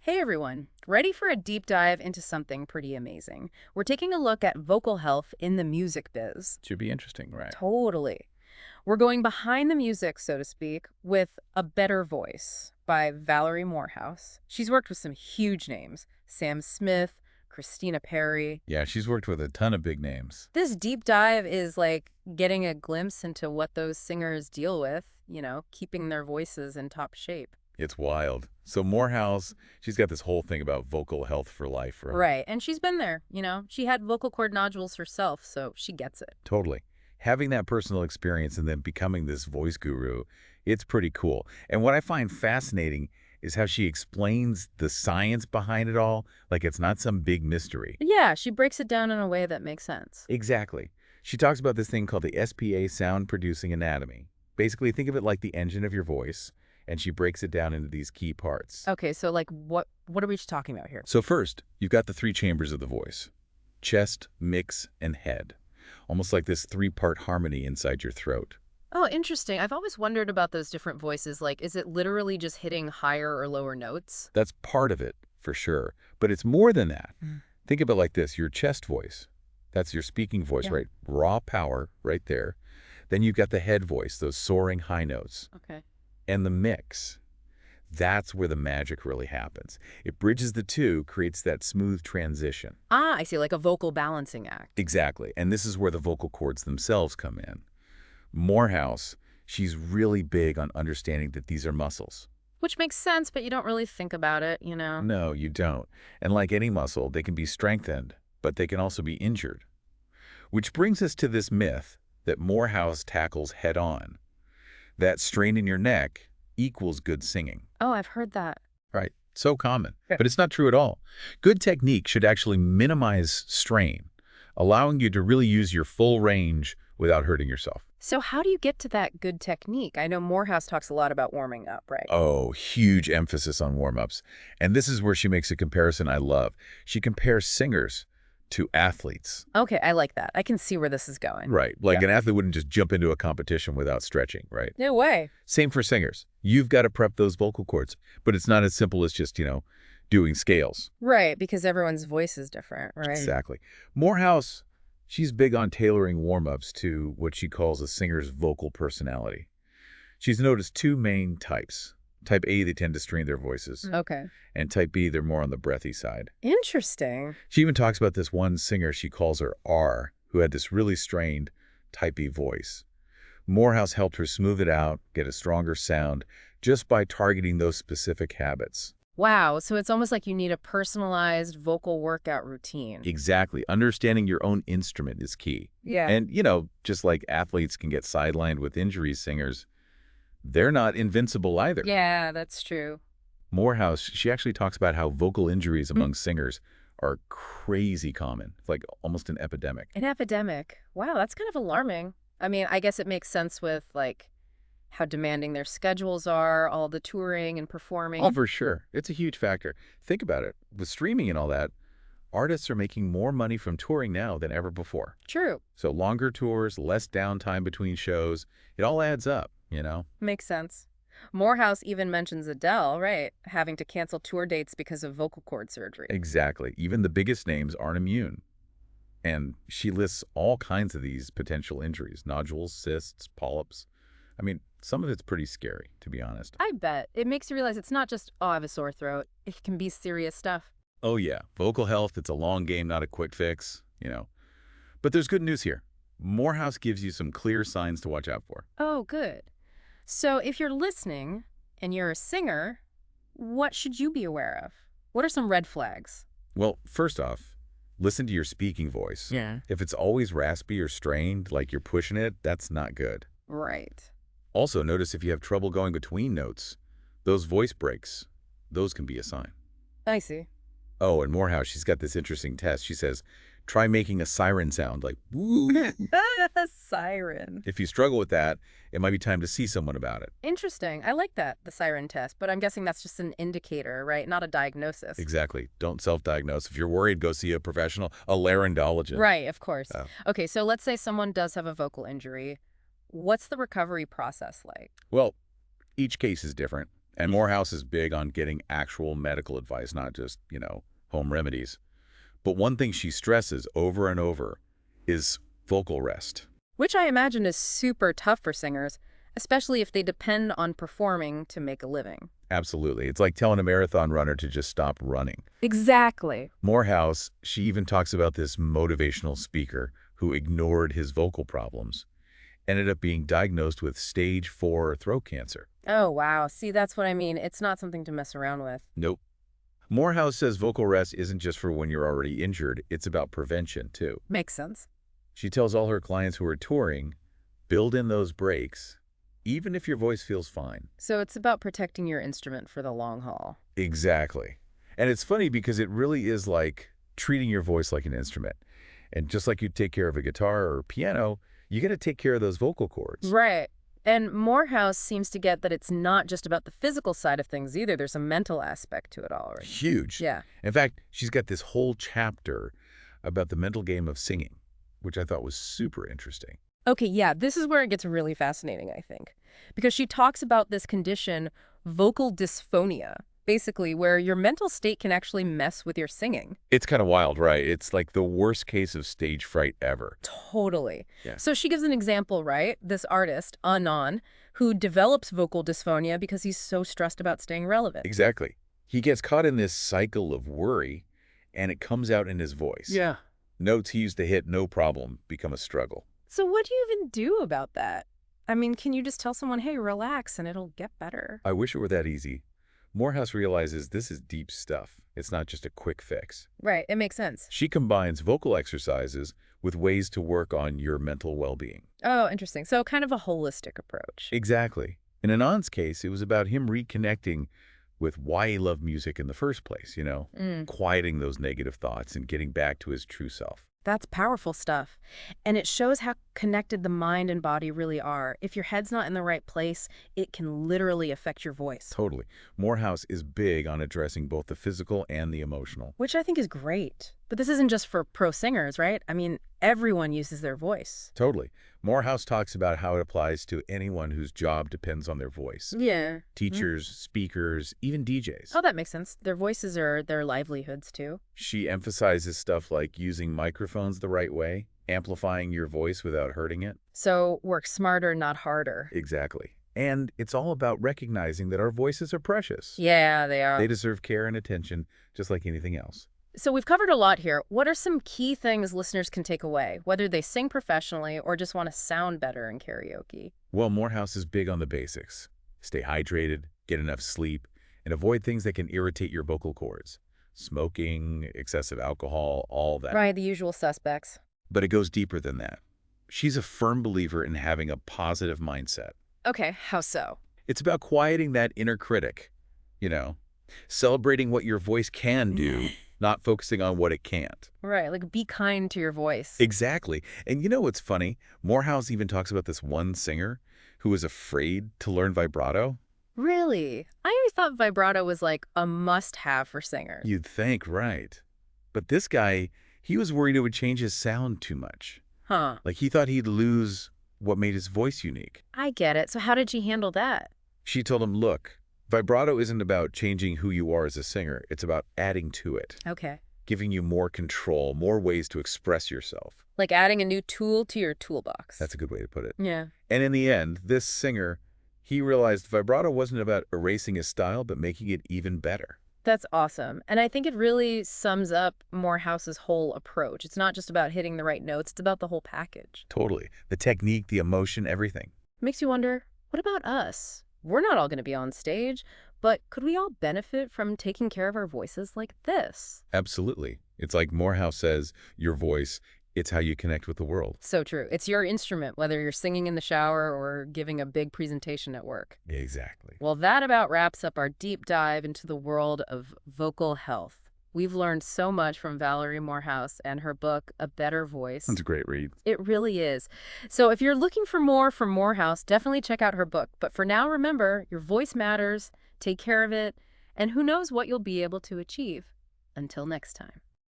Hey everyone, ready for a deep dive into something pretty amazing? We're taking a look at vocal health in the music biz. Should be interesting, right? Totally. We're going behind the music, so to speak, with A Better Voice by Valerie Morehouse. She's worked with some huge names, Sam Smith, Christina Perry. Yeah, she's worked with a ton of big names. This deep dive is like getting a glimpse into what those singers deal with, keeping their voices in top shape. It's wild. So Morehouse, she's got this whole thing about vocal health for life, right? Right, and she's been there, She had vocal cord nodules herself, so she gets it. Totally. Having that personal experience and then becoming this voice guru, it's pretty cool. And what I find fascinating is how she explains the science behind it all, like it's not some big mystery. Yeah, she breaks it down in a way that makes sense. Exactly. She talks about this thing called the SPA, sound producing anatomy. Basically, think of it like the engine of your voice, and she breaks it down into these key parts. Okay, so like what are we talking about here? So first, you've got the three chambers of the voice: chest, mix, and head. Almost like this three-part harmony inside your throat. Oh, interesting. I've always wondered about those different voices. Like, is it literally just hitting higher or lower notes? That's part of it, for sure. But it's more than that. Mm. Think of it like this: your chest voice. That's your speaking voice, Yeah. right? Raw power right there. Then you've got the head voice, those soaring high notes. Okay. And the mix. That's where the magic really happens. It bridges the two, creates that smooth transition. Ah, I see, like a vocal balancing act. Exactly. And this is where the vocal cords themselves come in. Morehouse, she's really big on understanding that these are muscles. Which makes sense, but you don't really think about it. No, you don't. And like any muscle, they can be strengthened, but they can also be injured. Which brings us to this myth that Morehouse tackles head on. That strain in your neck equals good singing. Oh, I've heard that. Right. So common. Yeah. But it's not true at all. Good technique should actually minimize strain, allowing you to really use your full range without hurting yourself. So how do you get to that good technique? I know Morehouse talks a lot about warming up, right? Oh, huge emphasis on warm-ups. And this is where she makes a comparison I love. She compares singers to athletes. Okay, I like that. I can see where this is going. Right. Like Yeah. an athlete wouldn't just jump into a competition without stretching, right? No way. Same for singers. You've got to prep those vocal cords, but it's not as simple as just, doing scales. Right, because everyone's voice is different, right? Exactly. Morehouse, she's big on tailoring warm-ups to what she calls a singer's vocal personality. She's noticed two main types. Type A, they tend to strain their voices. Okay. And type B, they're more on the breathy side. Interesting. She even talks about this one singer she calls her R, who had this really strained type B voice. Morehouse helped her smooth it out, get a stronger sound, just by targeting those specific habits. Wow, so it's almost like you need a personalized vocal workout routine. Exactly. Understanding your own instrument is key. Yeah. And, just like athletes can get sidelined with injuries, singers, they're not invincible either. Yeah, that's true. Morehouse, she actually talks about how vocal injuries among singers are crazy common, like almost an epidemic. An epidemic. Wow, that's kind of alarming. I mean, I guess it makes sense with, like, how demanding their schedules are, all the touring and performing. Oh, for sure. It's a huge factor. Think about it. With streaming and all that, artists are making more money from touring now than ever before. True. So longer tours, less downtime between shows, it all adds up, Makes sense. Morehouse even mentions Adele, right? Having to cancel tour dates because of vocal cord surgery. Exactly. Even the biggest names aren't immune. And she lists all kinds of these potential injuries: nodules, cysts, polyps. I mean, some of it's pretty scary, to be honest. I bet. It makes you realize it's not just, oh, I have a sore throat. It can be serious stuff. Oh, yeah. Vocal health, it's a long game, not a quick fix, But there's good news here. Morehouse gives you some clear signs to watch out for. Oh, good. So if you're listening and you're a singer, what should you be aware of? What are some red flags? Well, first off, listen to your speaking voice. Yeah. If it's always raspy or strained, like you're pushing it, that's not good. Right. Also, notice if you have trouble going between notes, those voice breaks, those can be a sign. I see. Oh, and Morehouse, she's got this interesting test. She says, try making a siren sound, like woo. Siren. If you struggle with that, it might be time to see someone about it. Interesting. I like that, the siren test, but I'm guessing that's just an indicator, right? Not a diagnosis. Exactly. Don't self-diagnose. If you're worried, go see a professional, a laryngologist. Right, of course. Oh. Okay, so let's say someone does have a vocal injury. What's the recovery process like? Well, each case is different. And Morehouse is big on getting actual medical advice, not just, home remedies. But one thing she stresses over and over is vocal rest. Which I imagine is super tough for singers, especially if they depend on performing to make a living. Absolutely. It's like telling a marathon runner to just stop running. Exactly. Morehouse, she even talks about this motivational speaker who ignored his vocal problems, ended up being diagnosed with stage 4 throat cancer. Oh, wow. See, that's what I mean. It's not something to mess around with. Nope. Morehouse says vocal rest isn't just for when you're already injured, it's about prevention, too. Makes sense. She tells all her clients who are touring, build in those breaks, even if your voice feels fine. So it's about protecting your instrument for the long haul. Exactly. And it's funny because it really is like treating your voice like an instrument. And just like you take care of a guitar or piano, you got to take care of those vocal cords. Right. And Morehouse seems to get that it's not just about the physical side of things either. There's a mental aspect to it all, right? Huge. Yeah. In fact, she's got this whole chapter about the mental game of singing, which I thought was super interesting. Okay, yeah, this is where it gets really fascinating, I think. Because she talks about this condition, vocal dysphonia, basically, where your mental state can actually mess with your singing. It's kind of wild, right? It's like the worst case of stage fright ever. Totally. Yeah. So she gives an example, right? This artist, Anon, who develops vocal dysphonia because he's so stressed about staying relevant. Exactly. He gets caught in this cycle of worry, and it comes out in his voice. Yeah. Notes he used to hit no problem become a struggle. So what do you even do about that? I mean, can you just tell someone, hey, relax, and it'll get better? I wish it were that easy. Morehouse realizes this is deep stuff. It's not just a quick fix. Right, it makes sense. She combines vocal exercises with ways to work on your mental well-being. Oh, interesting. So kind of a holistic approach. Exactly. In Anand's case, it was about him reconnecting with why he loved music in the first place, quieting those negative thoughts and getting back to his true self. That's powerful stuff. And it shows how connected the mind and body really are. If your head's not in the right place, it can literally affect your voice. Totally. Morehouse is big on addressing both the physical and the emotional. Which I think is great. But this isn't just for pro singers, right? I mean, everyone uses their voice. Totally. Morehouse talks about how it applies to anyone whose job depends on their voice. Yeah. Teachers, speakers, even DJs. Oh, that makes sense. Their voices are their livelihoods, too. She emphasizes stuff like using microphones the right way, amplifying your voice without hurting it. So work smarter, not harder. Exactly. And it's all about recognizing that our voices are precious. Yeah, they are. They deserve care and attention, just like anything else. So we've covered a lot here. What are some key things listeners can take away, whether they sing professionally or just want to sound better in karaoke? Well, Morehouse is big on the basics. Stay hydrated, get enough sleep, and avoid things that can irritate your vocal cords. Smoking, excessive alcohol, all that. Right, the usual suspects. But it goes deeper than that. She's a firm believer in having a positive mindset. Okay, how so? It's about quieting that inner critic, celebrating what your voice can do, not focusing on what it can't. Right, like be kind to your voice. Exactly. And you know what's funny? Morehouse even talks about this one singer who was afraid to learn vibrato. Really? I always thought vibrato was like a must-have for singers. You'd think, right. But this guy, he was worried it would change his sound too much. Huh. Like he thought he'd lose what made his voice unique. I get it. So how did she handle that? She told him, look, vibrato isn't about changing who you are as a singer. It's about adding to it. Okay. Giving you more control, more ways to express yourself. Like adding a new tool to your toolbox. That's a good way to put it. Yeah. And in the end, this singer, he realized vibrato wasn't about erasing his style, but making it even better. That's awesome. And I think it really sums up Morehouse's whole approach. It's not just about hitting the right notes. It's about the whole package. Totally. The technique, the emotion, everything. Makes you wonder, what about us? We're not all going to be on stage, but could we all benefit from taking care of our voices like this? Absolutely. It's like Morehouse says, your voice, it's how you connect with the world. So true. It's your instrument, whether you're singing in the shower or giving a big presentation at work. Exactly. Well, that about wraps up our deep dive into the world of vocal health. We've learned so much from Valerie Morehouse and her book, A Better Voice. That's a great read. It really is. So if you're looking for more from Morehouse, definitely check out her book. But for now, remember, your voice matters, take care of it, and who knows what you'll be able to achieve. Until next time.